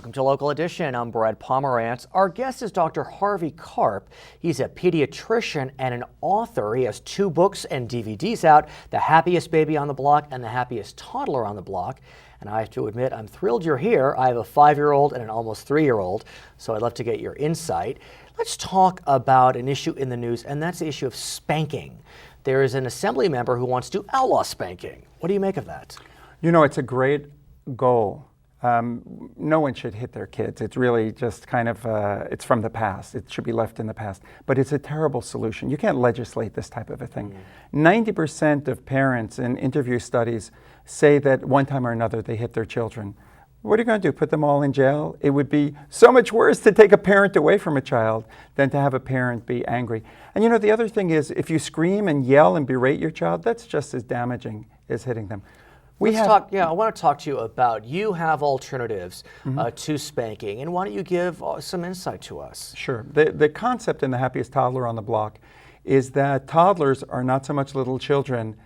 Welcome to Local Edition. I'm Brad Pomerantz. Our guest is Dr. Harvey Karp. He's a pediatrician and an author. He has 2 books and DVDs out, The Happiest Baby on the Block and The Happiest Toddler on the Block. And I have to admit, I'm thrilled you're here. I have a 5-year-old and an almost 3-year-old, so I'd love to get your insight. Let's talk about an issue in the news, and that's the issue of spanking. There is an assembly member who wants to outlaw spanking. What do you make of that? You know, it's a great goal. No one should hit their kids. It's really just kind of, it's from the past. It should be left in the past. But it's a terrible solution. You can't legislate this type of a thing. 90% of parents in interview studies say that one time or another they hit their children. What are you going to do, put them all in jail? It would be so much worse to take a parent away from a child than to have a parent be angry. And you know, the other thing is, if you scream and yell and berate your child, that's just as damaging as hitting them. I want to talk to you about, you have alternatives to spanking, and why don't you give some insight to us? Sure. The concept in The Happiest Toddler on the Block is that toddlers are not so much little children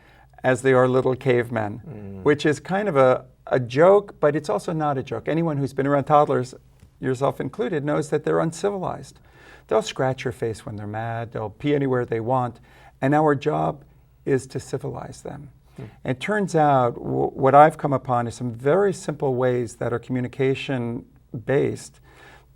as they are little cavemen, which is kind of a joke, but it's also not a joke. Anyone who's been around toddlers, yourself included, knows that they're uncivilized. They'll scratch your face when they're mad, they'll pee anywhere they want, and our job is to civilize them. It turns out what I've come upon is some very simple ways that are communication-based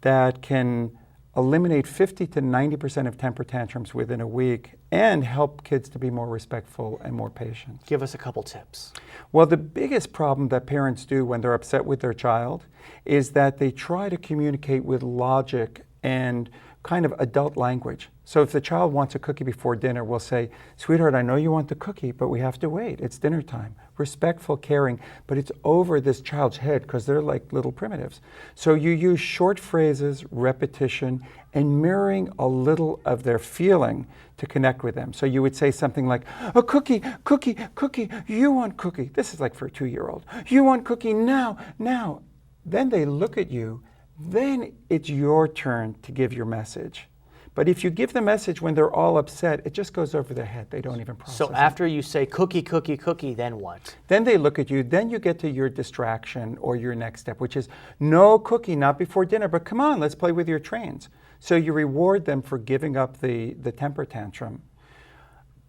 that can eliminate 50 to 90% of temper tantrums within a week and help kids to be more respectful and more patient. Give us a couple tips. Well, the biggest problem that parents do when they're upset with their child is that they try to communicate with logic and kind of adult language. So if the child wants a cookie before dinner, we'll say, "Sweetheart, I know you want the cookie, but we have to wait. It's dinner time." Respectful, caring, but it's over this child's head because they're like little primitives. So you use short phrases, repetition, and mirroring a little of their feeling to connect with them. So you would say something like, "A cookie, cookie, cookie, you want cookie." This is like for a 2-year-old. "You want cookie now, now." Then they look at you. Then it's your turn to give your message. But if you give the message when they're all upset, it just goes over their head. They don't even process So after you say cookie, cookie, cookie, then what? Then they look at you. Then you get to your distraction or your next step, which is, "No cookie, not before dinner, but come on, let's play with your trains." So you reward them for giving up the temper tantrum.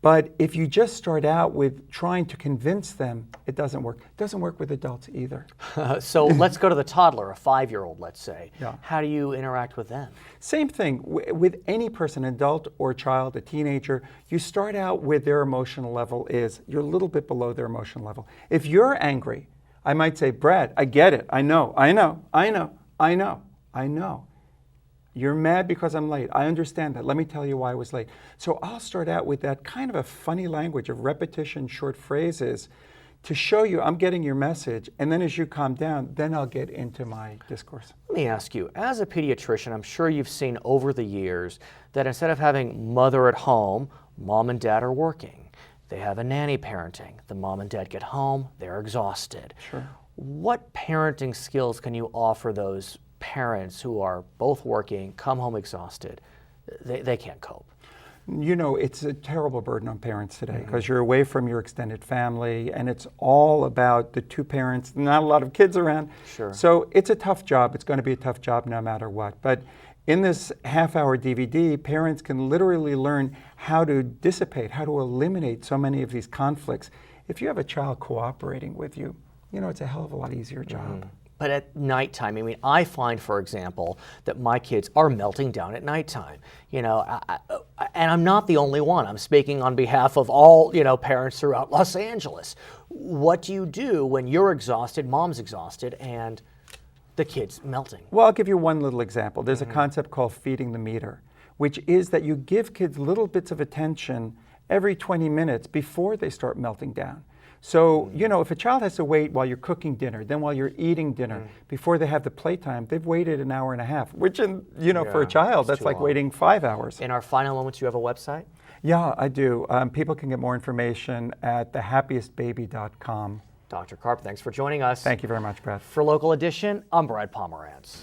But if you just start out with trying to convince them, it doesn't work. It doesn't work with adults either. So let's go to the toddler, a 5-year-old, let's say. Yeah. How do you interact with them? Same thing. With any person, adult or child, a teenager, you start out with their emotional level is, you're a little bit below their emotional level. If you're angry, I might say, "Brad, I get it. I know. You're mad because I'm late. I understand that. Let me tell you why I was late." So I'll start out with that kind of a funny language of repetition, short phrases, to show you I'm getting your message. And then as you calm down, then I'll get into my discourse. Let me ask you, as a pediatrician, I'm sure you've seen over the years that instead of having mother at home, mom and dad are working. They have a nanny parenting. The mom and dad get home, they're exhausted. Sure. What parenting skills can you offer those parents who are both working, come home exhausted? They can't cope. You know, it's a terrible burden on parents today because you're away from your extended family and it's all about the 2 parents, not a lot of kids around. Sure. So it's a tough job. It's going to be a tough job no matter what. But in this half-hour DVD, parents can literally learn how to dissipate, how to eliminate so many of these conflicts. If you have a child cooperating with you, you know, it's a hell of a lot easier job. But at nighttime, I mean, I find, for example, that my kids are melting down at nighttime. You know, and I'm not the only one. I'm speaking on behalf of all, parents throughout Los Angeles. What do you do when you're exhausted, mom's exhausted, and the kid's melting? Well, I'll give you one little example. There's a concept called feeding the meter, which is that you give kids little bits of attention every 20 minutes before they start melting down. So, if a child has to wait while you're cooking dinner, then while you're eating dinner, before they have the playtime, they've waited an hour and a half, which, for a child, that's like waiting 5 hours. In our final moments, you have a website? Yeah, I do. People can get more information at thehappiestbaby.com. Dr. Karp, thanks for joining us. Thank you very much, Brad. For Local Edition, I'm Brad Pomerantz.